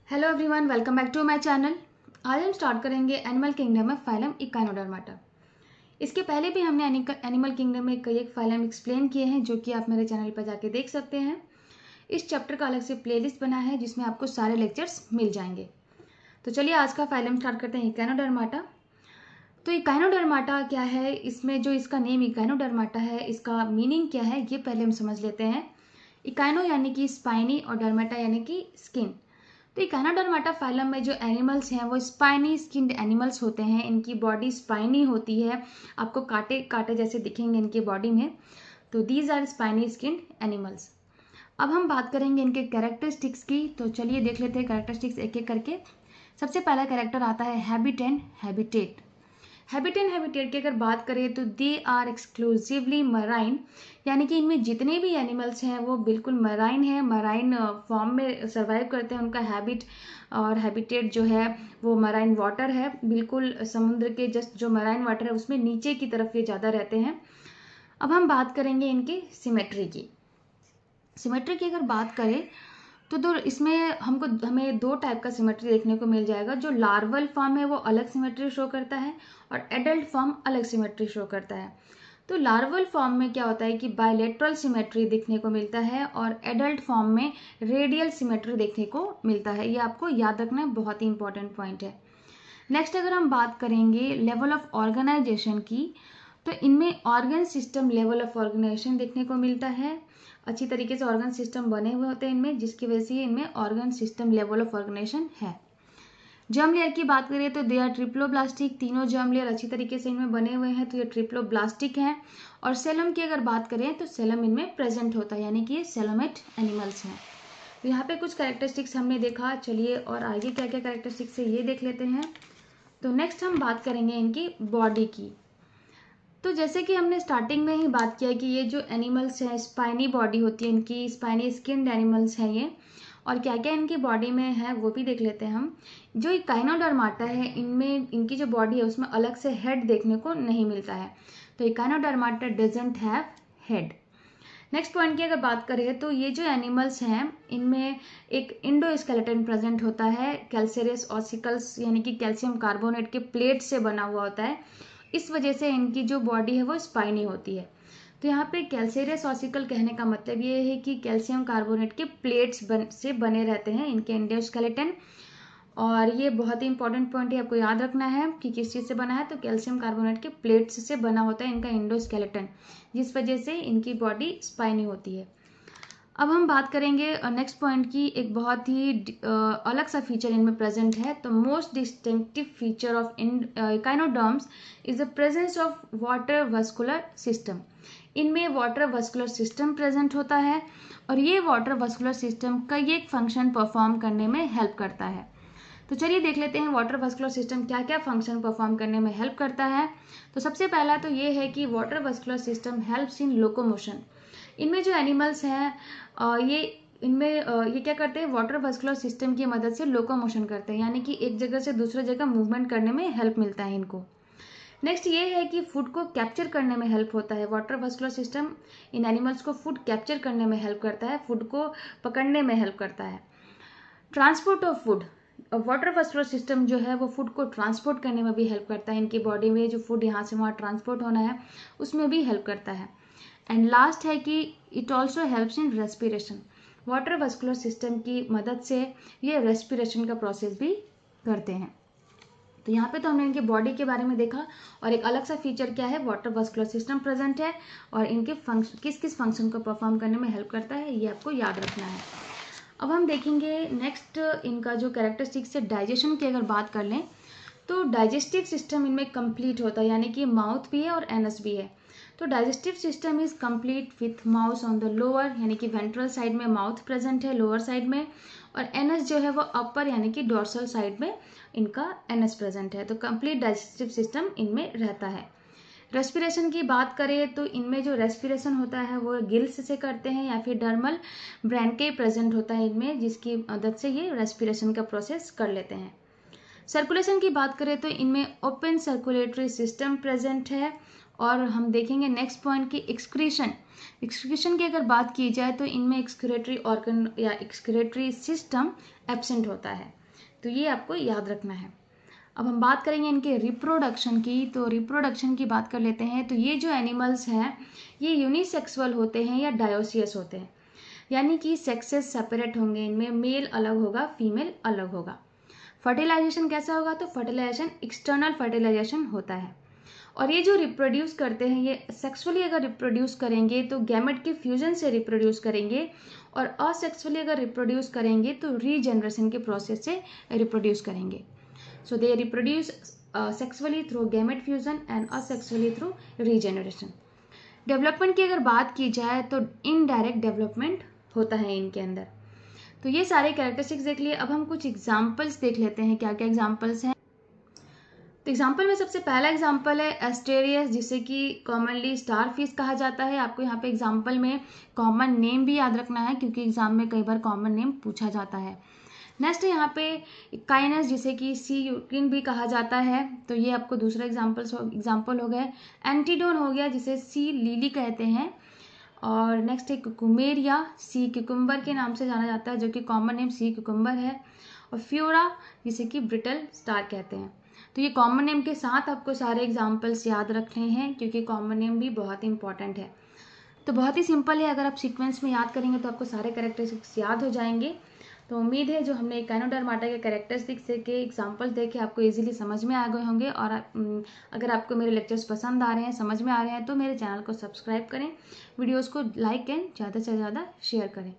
Hello everyone, welcome back to my channel. आज हम start करेंगे एनिमल किंगडम में फाइलम इकाइनोडर्माटा। इसके पहले भी हमने एनिमल किंगडम में कई एक फाइलम एक्सप्लेन किए हैं जो कि आप मेरे चैनल पर जाके देख सकते हैं। इस चैप्टर का अलग से प्लेलिस्ट बना है जिसमें आपको सारे लेक्चर्स मिल जाएंगे। तो चलिए आज का फाइलम स्टार्ट करते हैं इकाइनोडर्माटा। तो इकाइनोडर्माटा क्या है, इसमें जो इसका नेम इकाइनोडर्माटा है इसका मीनिंग क्या है ये पहले हम समझ लेते हैं। इकाइनो यानी कि स्पाइनी और डर्माटा यानी कि स्किन। तो इकाइनोडर्माटा फाइलम में जो एनिमल्स हैं वो स्पाइनी स्किन्ड एनिमल्स होते हैं। इनकी बॉडी स्पाइनी होती है, आपको कांटे कांटे जैसे दिखेंगे इनकी बॉडी में। तो these are spiny skinned animals. अब हम बात करेंगे इनके कैरेक्टरिस्टिक्स की। तो चलिए देख लेते हैं कैरेक्टरिस्टिक्स एक एक करके। सबसे पहला कैरेक्टर आता है habit and habitat. Habit and habitat की अगर बात करें तो दे आर एक्सक्लूसिवली मराइन, यानी कि इनमें जितने भी एनिमल्स हैं वो बिल्कुल मराइन है, मराइन फॉर्म में सर्वाइव करते हैं। उनका हैबिट और हैबिटेट जो है वो मराइन वाटर है, बिल्कुल समुद्र के जस्ट जो मराइन वाटर है उसमें नीचे की तरफ ये ज़्यादा रहते हैं। अब हम बात करेंगे इनकी सिमेट्री की। सिमेट्री की अगर बात करें तो इसमें हमें दो टाइप का सिमेट्री देखने को मिल जाएगा। जो लार्वल फॉर्म है वो अलग सिमेट्री शो करता है और एडल्ट फॉर्म अलग सिमेट्री शो करता है। तो लार्वल फॉर्म में क्या होता है कि बायलेटरल सिमेट्री देखने को मिलता है और एडल्ट फॉर्म में रेडियल सिमेट्री देखने को मिलता है। ये आपको याद रखना बहुत ही इंपॉर्टेंट पॉइंट है। नेक्स्ट अगर हम बात करेंगे लेवल ऑफ ऑर्गेनाइजेशन की, तो इनमें organ system level of organisation देखने को मिलता है। अच्छी तरीके से ऑर्गन सिस्टम बने हुए होते हैं इनमें, जिसकी वजह से इनमें organ system level of organisation है। जर्म लेयर की बात करें तो दे आर ट्रिप्लोब्लास्टिक। तीनों जर्म लेयर अच्छी तरीके से इनमें बने हुए हैं तो ये ट्रिप्लोब्लास्टिक हैं। और सेलम की अगर बात करें तो सेलम इनमें प्रेजेंट होता है, यानी कि ये सेलोमेट एनिमल्स हैं। तो यहाँ पे कुछ कैरेक्टरिस्टिक्स हमने देखा। चलिए और आगे क्या क्या कैरेक्टरिस्टिक्स है ये देख लेते हैं। तो नेक्स्ट हम बात करेंगे इनकी बॉडी की। तो जैसे कि हमने स्टार्टिंग में ही बात किया कि ये जो एनिमल्स हैं स्पाइनी बॉडी होती है इनकी, स्पाइनी स्किन्ड एनिमल्स हैं ये। और क्या क्या इनकी बॉडी में है वो भी देख लेते हैं हम। जो इकाइनोडर्माटा है इनमें इनकी जो बॉडी है उसमें अलग से हेड देखने को नहीं मिलता है। तो Echinodermata doesn't have head. Next point की अगर बात करें तो ये जो एनिमल्स हैं इनमें एक इंडोस्केलेटन प्रेजेंट होता है। कैल्सेरियस ऑसिकल्स यानी कि कैल्शियम कार्बोनेट के प्लेट से बना हुआ होता है। इस वजह से इनकी जो बॉडी है वो स्पाइनी होती है। तो यहाँ पे कैल्सेरियस ऑसिकल कहने का मतलब ये है कि कैल्शियम कार्बोनेट के प्लेट्स से बने रहते हैं इनके एंडोस्केलेटन। और ये बहुत ही इंपॉर्टेंट पॉइंट है, आपको याद रखना है कि किस चीज़ से बना है। तो कैल्शियम कार्बोनेट के प्लेट्स से बना होता है इनका एंडोस्केलेटन, जिस वजह से इनकी बॉडी स्पाइनी होती है। अब हम बात करेंगे नेक्स्ट पॉइंट की। एक बहुत ही अलग सा फीचर इनमें प्रेजेंट है। तो most distinctive feature of echinoderms is the presence of water vascular system. इनमें वाटर वस्कुलर सिस्टम प्रेजेंट होता है और ये वाटर वस्कुलर सिस्टम कई एक फंक्शन परफॉर्म करने में हेल्प करता है। तो चलिए देख लेते हैं वाटर वस्कुलर सिस्टम क्या क्या फंक्शन परफॉर्म करने में हेल्प करता है। तो सबसे पहला तो ये है कि water vascular system helps in locomotion. इनमें जो एनिमल्स हैं ये ये क्या करते हैं, वाटर वस्कुलर सिस्टम की मदद से लोकोमोशन करते हैं, यानी कि एक जगह से दूसरे जगह मूवमेंट करने में हेल्प मिलता है इनको। नेक्स्ट ये है कि फूड को कैप्चर करने में हेल्प होता है। Water vascular system in animals को फूड कैप्चर करने में हेल्प करता है, फूड को पकड़ने में हेल्प करता है। Transport of food, water vascular system जो है वो फूड को ट्रांसपोर्ट करने में भी हेल्प करता है। इनकी बॉडी में जो फूड यहाँ से वहाँ ट्रांसपोर्ट होना है उसमें भी हेल्प करता है। एंड लास्ट है कि it also helps in respiration. Water vascular system की मदद से ये रेस्पिरेशन का प्रोसेस भी करते हैं। तो यहाँ पे तो हमने इनके बॉडी के बारे में देखा और एक अलग सा फीचर क्या है, वाटर वस्कुलर सिस्टम प्रेजेंट है और इनके फंक्शन किस किस फंक्शन को परफॉर्म करने में हेल्प करता है ये आपको याद रखना है। अब हम देखेंगे नेक्स्ट इनका जो कैरेक्टरिस्टिक्स है डाइजेशन की अगर बात कर लें तो डाइजेस्टिव सिस्टम इनमें कंप्लीट होता है, यानी कि माउथ भी है और एनस भी है। तो digestive system is complete with mouth on the lower, यानी कि वेंट्रल साइड में माउथ प्रेजेंट है लोअर साइड में, और एनस जो है वो अपर यानी कि डोर्सल साइड में इनका एनस प्रेजेंट है। तो कंप्लीट डाइजेस्टिव सिस्टम इनमें रहता है। रेस्पिरेशन की बात करें तो इनमें जो रेस्पिरेशन होता है वो गिल्स से करते हैं या फिर डर्मल ब्रैंके प्रेजेंट होता है इनमें, जिसकी मदद से ये रेस्पिरेशन का प्रोसेस कर लेते हैं। सर्कुलेशन की बात करें तो इनमें ओपन सर्कुलेटरी सिस्टम प्रेजेंट है। और हम देखेंगे नेक्स्ट पॉइंट की एक्सक्रीशन। एक्सक्रीशन की अगर बात की जाए तो इनमें एक्सक्रेटरी ऑर्गन या एक्सक्रेटरी सिस्टम एब्सेंट होता है। तो ये आपको याद रखना है। अब हम बात करेंगे इनके रिप्रोडक्शन की। तो रिप्रोडक्शन की बात कर लेते हैं। तो ये जो एनिमल्स हैं ये यूनिसेक्सुअल होते हैं या डायोसियस होते हैं, यानी कि सेक्सेस सेपरेट होंगे, इनमें मेल अलग होगा, फीमेल अलग होगा। फर्टिलाइजेशन कैसा होगा? तो फर्टिलाइजेशन एक्सटर्नल फर्टिलाइजेशन होता है। और ये जो रिप्रोड्यूस करते हैं ये सेक्सुअली अगर रिप्रोड्यूस करेंगे तो गैमेट के फ्यूजन से रिप्रोड्यूस करेंगे, और असेक्सुअली अगर रिप्रोड्यूस करेंगे तो रीजनरेशन के प्रोसेस से रिप्रोड्यूस करेंगे। So they reproduce sexually through gamete fusion and asexually through regeneration. Development की अगर बात की जाए तो इनडायरेक्ट डेवलपमेंट होता है इनके अंदर। तो ये सारे कैरेक्टरिस्टिक्स देख लिए। अब हम कुछ एग्जाम्पल्स देख लेते हैं, क्या क्या एग्जाम्पल्स हैं। तो एग्जाम्पल में सबसे पहला एग्जाम्पल है एस्टेरियस, जिसे कि कॉमनली स्टार फिश कहा जाता है। आपको यहाँ पे एग्जाम्पल में कॉमन नेम भी याद रखना है, क्योंकि एग्जाम में कई बार कॉमन नेम पूछा जाता है। नेक्स्ट है यहाँ पे काइनस, जिसे कि सी यूक्रिन भी कहा जाता है। तो ये आपको दूसरा एग्जाम्पल हो गया। एंटीडोन हो गया, जिसे सी लिली कहते हैं। और नेक्स्ट है कुकुमेरिया, सी क्यूकम्बर के नाम से जाना जाता है, जो कि कॉमन नेम सी क्यूकम्बर है। और फ्योरा, जिसे कि ब्रिटल स्टार कहते हैं। तो ये कॉमन नेम के साथ आपको सारे एग्जाम्पल्स याद रखने हैं, क्योंकि कॉमन नेम भी बहुत इंपॉर्टेंट है। तो बहुत ही सिंपल है, अगर आप सीक्वेंस में याद करेंगे तो आपको सारे कैरेक्टरिस्टिक्स याद हो जाएंगे। तो उम्मीद है जो हमने एकाइनोडर्माटा के कैरेक्टरिस्टिक्स के एग्जाम्पल्स देखे आपको इजीली समझ में आ गए होंगे। और अगर आपको मेरे लेक्चर्स पसंद आ रहे हैं, समझ में आ रहे हैं, तो मेरे चैनल को सब्सक्राइब करें, वीडियोज़ को लाइक एंड ज़्यादा से ज़्यादा शेयर करें।